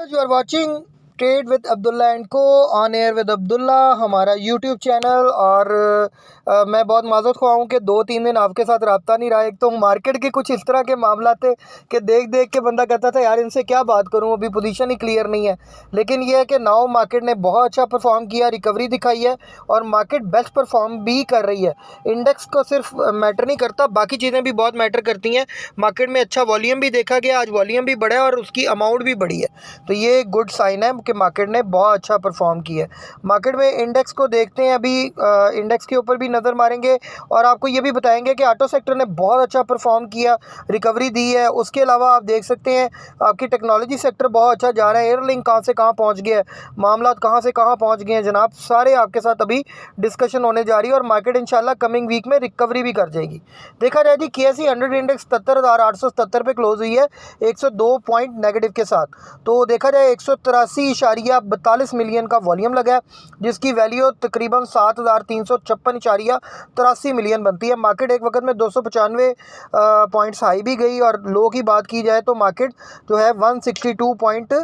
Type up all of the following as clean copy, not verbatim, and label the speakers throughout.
Speaker 1: You are watching trade with Abdullah and को on air with Abdullah, हमारा YouTube channel. और मैं बहुत माजूद हुआ हूँ कि 2-3 दिन आपके साथ रब्ता नहीं रहा। एक तो मार्केट के कुछ इस तरह के मामला थे कि देख देख के बंदा कहता था यार इनसे क्या बात करूँ, अभी पोजीशन ही क्लियर नहीं है। लेकिन यह है कि नाउ मार्केट ने बहुत अच्छा परफॉर्म किया, रिकवरी दिखाई है और मार्केट बेस्ट परफॉर्म भी कर रही है। इंडेक्स को सिर्फ मैटर नहीं करता, बाकी चीज़ें भी बहुत मैटर करती हैं। मार्केट में अच्छा वॉल्यूम भी देखा गया, आज वॉल्यूम भी बढ़ा है और उसकी अमाउंट भी बढ़ी है, तो ये गुड साइन है कि मार्केट ने बहुत अच्छा परफॉर्म किया है। मार्केट में इंडेक्स को देखते हैं, अभी इंडेक्स के ऊपर भी नज़र मारेंगे और आपको ये भी बताएंगे कि ऑटो सेक्टर ने बहुत अच्छा परफॉर्म किया, रिकवरी दी है। उसके अलावा आप देख सकते हैं आपकी टेक्नोलॉजी सेक्टर बहुत अच्छा जा रहा है। एयरलिंक कहाँ से कहाँ पहुँच गया है, मामला कहाँ से कहाँ पहुँच गए हैं जनाब, सारे आपके साथ अभी डिस्कशन होने जा रही है और मार्केट इंशाल्लाह कमिंग वीक में रिकवरी भी कर जाएगी। देखा जाए जी, KSE 100 इंडेक्स 77,877 पे क्लोज हुई है, 102 पॉइंट नेगेटिव के साथ। तो देखा जाए 183.42 मिलियन का वॉल्यूम लगा है, जिसकी वैल्यू तकरीबन 7,356.83 मिलियन बनती है। मार्केट एक वक्त में 295 पॉइंट्स हाई भी गई और लो की बात की जाए तो मार्केट जो है 162 पॉइंट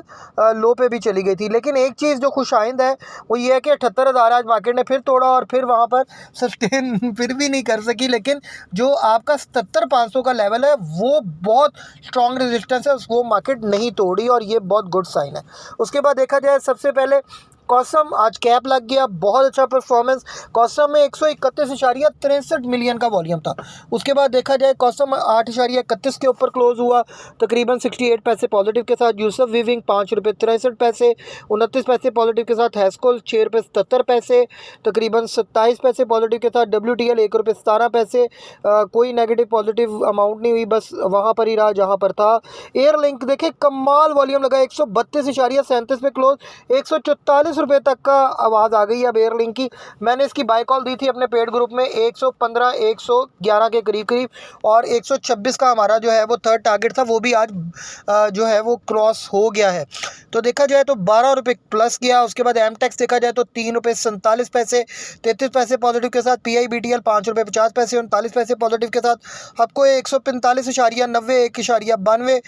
Speaker 1: लो पे भी चली गई थी। लेकिन एक चीज़ जो खुशाइंद है वो ये है कि 78,000 आज मार्केट ने फिर तोड़ा और फिर वहाँ पर सस्टेन फिर भी नहीं कर सकी। लेकिन जो आपका 77,500 का लेवल है वो बहुत स्ट्रॉन्ग रेजिस्टेंस है, उसको मार्केट नहीं तोड़ी और ये बहुत गुड साइन है। उसके बाद देखा जाए सबसे पहले कॉसम आज कैप लग गया, बहुत अच्छा परफॉर्मेंस। कॉसम में 131.63 मिलियन का वॉल्यूम था। उसके बाद देखा जाए कॉसम 8.31 के ऊपर क्लोज हुआ, तकरीबन 68 पैसे पॉजिटिव के साथ। यूसुफ वीविंग 5 रुपये 63 पैसे 29 पैसे पॉजिटिव के साथ। हैस्कोल 6 रुपये 77 पैसे तकरीबन 27 पैसे पॉजिटिव के साथ। WTL 1 रुपये 17 पैसे, कोई नेगेटिव पॉजिटिव अमाउंट नहीं हुई, बस वहाँ पर ही रहा जहाँ पर था। एयरलिंक देखे कमाल वॉल्यूम लगा, 132.37 पे क्लोज, 144 रुपये तक का आवाज़ आ गई है अब एयरलिंक की। मैंने इसकी बाय कॉल दी थी अपने पेड ग्रुप में 115 111 के करीब करीब, और 126 का हमारा जो है वो थर्ड टारगेट था, वो भी आज जो है वो क्रॉस हो गया है। तो देखा जाए तो 12 रुपये प्लस गया। उसके बाद एमटेक्स देखा जाए तो 3 रुपये 47 पैसे 33 पैसे पॉजिटिव के साथ। PIBTL 5 रुपये 50 पैसे 39 पैसे पॉजिटिव के साथ। आपको 145.90 1.92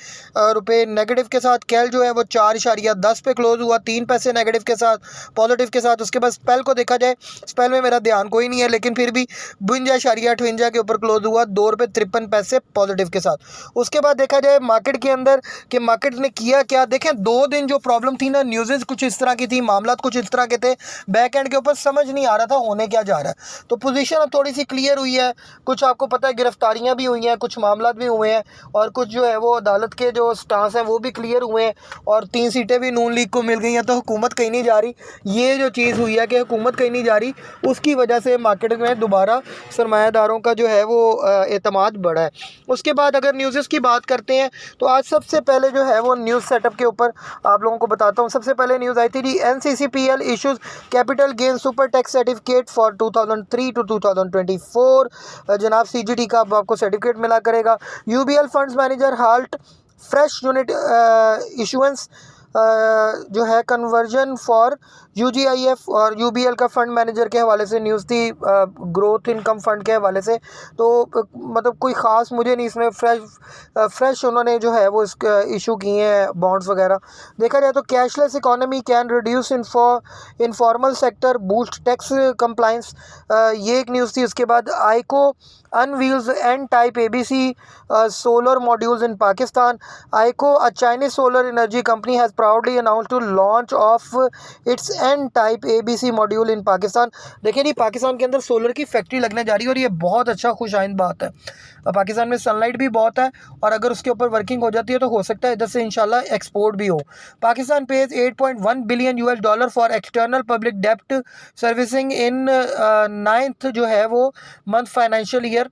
Speaker 1: रुपये नेगेटिव के साथ। कैल जो है वो 4.10 पे क्लोज हुआ, 3 पैसे नेगेटिव के साथ पॉजिटिव के साथ। उसके बाद स्पेल को देखा जाए, स्पेल में मेरा ध्यान कोई नहीं है लेकिन फिर भी 52.58 के ऊपर क्लोज हुआ, 2 रुपये 53 पैसे पॉजिटिव के साथ। उसके बाद देखा जाए मार्केट के अंदर कि मार्केट ने किया क्या। देखें 2 दिन जो प्रॉब्लम थी ना, न्यूज़ कुछ इस तरह की थी, मामला कुछ इस तरह के थे, बैक एंड के ऊपर समझ नहीं आ रहा था होने क्या जा रहा है। तो पोजीशन अब थोड़ी सी क्लियर हुई है, कुछ आपको पता है गिरफ्तारियां भी हुई हैं, कुछ मामला भी हुए हैं और कुछ जो है वो अदालत के जो स्टांस हैं वो भी क्लियर हुए हैं और 3 सीटें भी नून लीग को मिल गई हैं। तो हुकूमत कहीं नहीं जा रही, ये जो चीज़ हुई है कि हुकूमत कहीं नहीं जा रही, उसकी वजह से मार्केट में दोबारा सरमायादारों का जो है वो एतमाद बढ़ा है। उसके बाद अगर न्यूज़ की बात करते हैं तो आज सबसे पहले जो है वो न्यूज़ सेटअप के ऊपर आप लोगों को बताता हूँ। सबसे पहले न्यूज़ आई थी जी, NCCPL issues capital gain super tax certificate for 2003 to 2024। जनाब CGT का अब आपको सर्टिफिकेट मिला करेगा। UBL funds manager halt fresh unit issuance जो है कन्वर्जन फॉर UGIF और UBL का फंड मैनेजर के हवाले से न्यूज़ थी, ग्रोथ इनकम फंड के हवाले से। तो मतलब कोई ख़ास मुझे नहीं, इसमें फ्रेश उन्होंने जो है वो इशू किए हैं बॉन्ड्स वगैरह। देखा जाए तो cashless economy can reduce informal sector boost tax compliance, ये एक न्यूज़ थी। उसके बाद आईको unveils N-type ABC solar modules in Pakistan. Aiko, a Chinese solar energy company, has proudly announced to launch of its N-type ABC module in Pakistan. देखिए जी, पाकिस्तान के अंदर solar की factory लगने जा रही है और ये बहुत अच्छा खुशाइंद बात है। पाकिस्तान में सनलाइट भी बहुत है और अगर उसके ऊपर वर्किंग हो जाती है तो हो सकता है इधर से इंशाल्लाह एक्सपोर्ट भी हो। Pakistan pays $8.1 billion for external public डेप्ट सर्विसिंग इन 9th जो है वो month financial year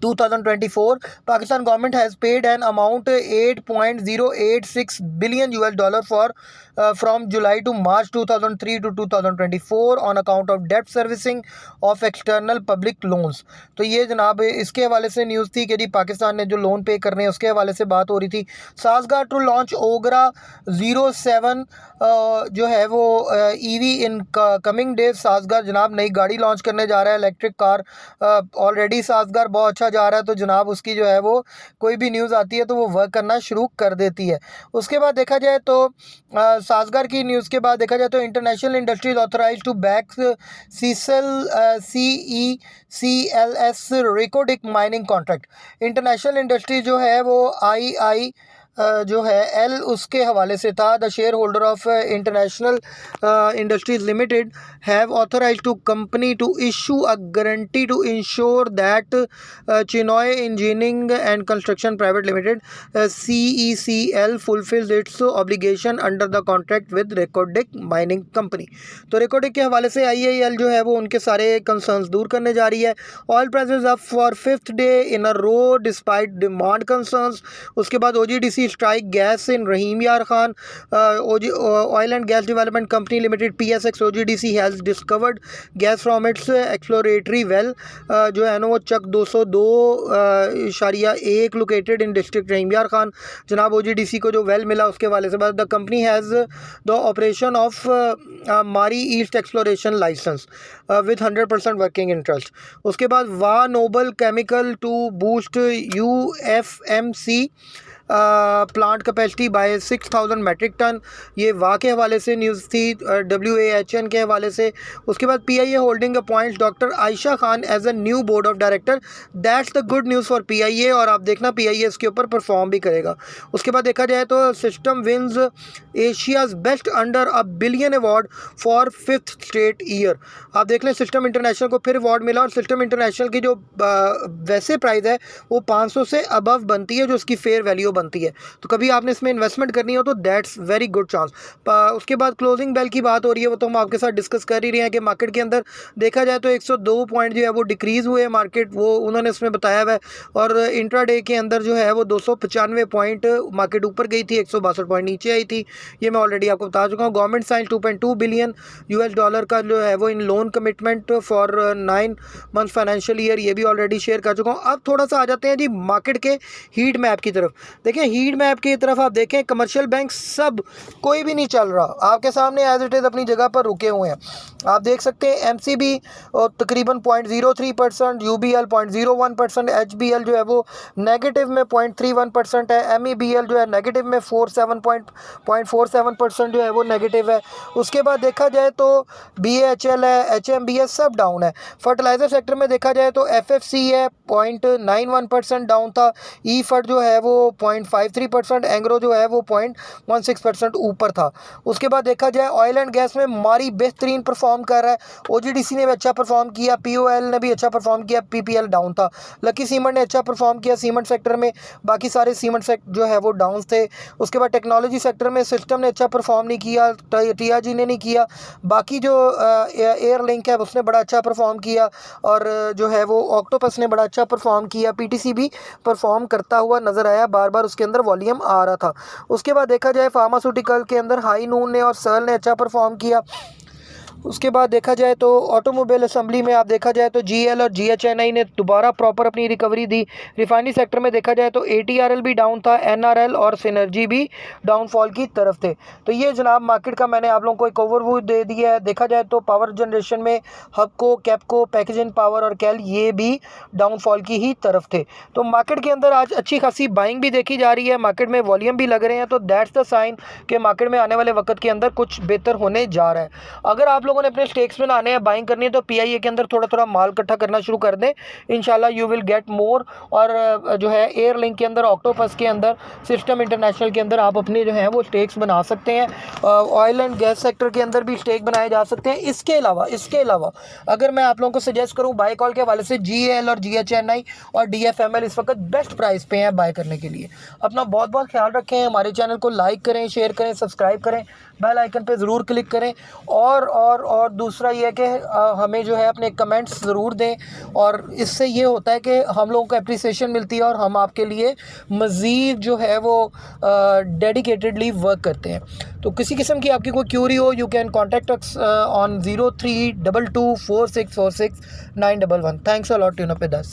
Speaker 1: 2024. Pakistan government has paid an amount $8.086 billion for from July to March 2003 to 2024 on account of debt servicing of external public loans. तो ये जनाब इसके हवाले से न्यूज़ थी कि जी पाकिस्तान ने जो लोन पे करने हैं उसके हवाले से बात हो रही थी। साजगार टू लॉन्च ओगरा 07 जो है वो EV इन कमिंग डेज। साजगार जनाब नई गाड़ी लॉन्च करने जा रहा है, इलेक्ट्रिक कार। ऑलरेडी साजगार बहुत अच्छा जा रहा है तो जनाब उसकी जो है वो कोई भी न्यूज़ आती है तो वो वर्क करना शुरू कर देती है। उसके बाद देखा जाए तो साजगार की न्यूज़ के बाद देखा जाए तो international industries authorise to back CECLS रिकोडिक mining contract. International industry जो है वो आई जो है एल उसके हवाले से था। The share holder of international industries limited have authorise to company to issue a guarantee to ensure that Chinoy engineering and construction private limited CECL fulfils it's obligation under the contract with रिकोडिक mining company. तो रिकोडिक के हवाले से IIL जो है वो उनके सारे concerns दूर करने जा रही है। Oil prices up for 5th day in a row despite demand concerns. उसके बाद OGDC strike gas in Rahim Yar Khan. Oil and Gas Development Company Limited PSX OGDC has discovered gas from its exploratory well जो है ना वो चक 202.1 located in district रहीम यार खान। जनाब OGDC को जो वेल मिला उसके वाले से बाद the company has the operation of Mari east exploration licence with 100% working interest. उसके बाद Wah noble chemical to boost UFMC plant capacity by 6000 metric ton. ये वाह के हवाले से न्यूज़ थी, WAHN के हवाले से। उसके बाद PIA holding appoints doctor Ayesha Khan as a new board of director. That's the good news for PIA और आप देखना PIA इसके ऊपर परफॉर्म भी करेगा। उसके बाद देखा जाए तो system wins Asia's best under a billion award for 5th straight year. आप देख लें सिस्टम इंटरनेशनल को फिर अवार्ड मिला और सिस्टम इंटरनेशनल की जो वैसे प्राइस है वो 500 से अबव बनती है जो उसकी फेयर वैल्यू बनती है। तो कभी आपने इसमें इन्वेस्टमेंट करनी हो तो दैट्स वेरी गुड चांस। उसके बाद क्लोजिंग बेल की बात हो रही है वो तो हम आपके साथ डिस्कस कर ही रहे हैं कि मार्केट के अंदर देखा जाए तो 102 पॉइंट जो है वो डिक्रीज़ हुए मार्केट, वो उन्होंने इसमें बताया हुआ है। और इंट्राडे के अंदर जो है वो 295 पॉइंट मार्केट ऊपर गई थी, 162 पॉइंट नीचे आई थी। ये मैं ऑलरेडी आपको बता चुका हूँ। गवर्नमेंट साइन $2.2 बिलियन US का जो है वो in loan commitment for 9 month financial year, ये भी ऑलरेडी शेयर कर चुका हूँ। अब थोड़ा सा आ जाते हैं जी मार्केट के हीट मैप की तरफ। देखिए हीट मैप की तरफ आप देखें कमर्शियल बैंक सब कोई भी नहीं चल रहा, आपके सामने एज इट इज़ अपनी जगह पर रुके हुए हैं। आप देख सकते हैं MCB तकरीबन 0.03%, UBL 0.01%, HBL जो है वो नेगेटिव में 0.31% है, MEBL जो है नेगेटिव में 0.47% जो है वो नेगेटिव है। उसके बाद देखा जाए तो BHL है, HMBS सब डाउन है। फर्टिलाइज़र सेक्टर में देखा जाए तो FFC है 0.91% डाउन था, EFD जो है वो 0.53%, एंग्रो जो है वो 0.16% ऊपर था। उसके बाद देखा जाए ऑयल एंड गैस में मारी बेहतरीन परफॉर्म कर रहा है, OGDC ने भी अच्छा परफॉर्म किया, POL ने भी अच्छा परफॉर्म किया, PPL डाउन था। लकी सीमेंट ने अच्छा परफॉर्म किया सीमेंट सेक्टर में, बाकी सारे सीमेंट सेक्टर जो है वो डाउन थे। उसके बाद टेक्नोलॉजी सेक्टर में सिस्टम ने अच्छा परफॉर्म नहीं किया, TRG ने नहीं किया, बाकी जो एयर लिंक है उसने बड़ा अच्छा परफॉर्म किया और जो है वो ऑक्टोपस ने बड़ा अच्छा परफॉर्म किया। PTC भी परफॉर्म करता हुआ नज़र आया, बार बार उसके अंदर वॉल्यूम आ रहा था। उसके बाद देखा जाए फार्मास्यूटिकल के अंदर हाई नून ने और सर्ल ने अच्छा परफॉर्म किया। उसके बाद देखा जाए तो ऑटोमोबाइल असेंबली में आप देखा जाए तो GL और GHNI ने दोबारा प्रॉपर अपनी रिकवरी दी। रिफाइनरी सेक्टर में देखा जाए तो ATRL भी डाउन था, NRL और सिनर्जी भी डाउनफॉल की तरफ थे। तो ये जनाब मार्केट का मैंने आप लोगों को एक ओवरव्यू दे दिया है। देखा जाए तो पावर जनरेशन में हबको, कैपको, पैकेजिंग पावर और कैल ये भी डाउनफॉल की ही तरफ थे। तो मार्केट के अंदर आज अच्छी खासी बाइंग भी देखी जा रही है, मार्केट में वॉल्यूम भी लग रहे हैं, तो दैट्स द साइन कि मार्केट में आने वाले वक्त के अंदर कुछ बेहतर होने जा रहा है। अगर आप लोगों ने अपने स्टेक्स में आने हैं, बाइंग करनी है, तो PIA के अंदर थोड़ा थोड़ा माल इकट्ठा करना शुरू कर दें, इंशाल्लाह यू विल गेट मोर। और जो है एयर लिंक के अंदर, ऑक्टोपस के अंदर, सिस्टम इंटरनेशनल के अंदर आप अपने जो है वो स्टेक्स बना सकते हैं। ऑयल एंड गैस सेक्टर के अंदर भी स्टेक बनाए जा सकते हैं। इसके अलावा अगर मैं आप लोगों को सजेस्ट करूँ बाय कॉल के हवाले से, GAL और GHNI और DFML इस वक्त बेस्ट प्राइस पे हैं बाय करने के लिए। अपना बहुत बहुत ख्याल रखें, हमारे चैनल को लाइक करें, शेयर करें, सब्सक्राइब करें, बेल आइकन पे ज़रूर क्लिक करें। और दूसरा ये है कि हमें जो है अपने कमेंट्स ज़रूर दें, और इससे ये होता है कि हम लोगों को एप्रिसिएशन मिलती है और हम आपके लिए मज़ीद जो है वो डेडिकेटेडली वर्क करते हैं। तो किसी किस्म की आपकी कोई क्यूरी हो, you can contact us on 03224646 911। Thanks a lot, tune up with us.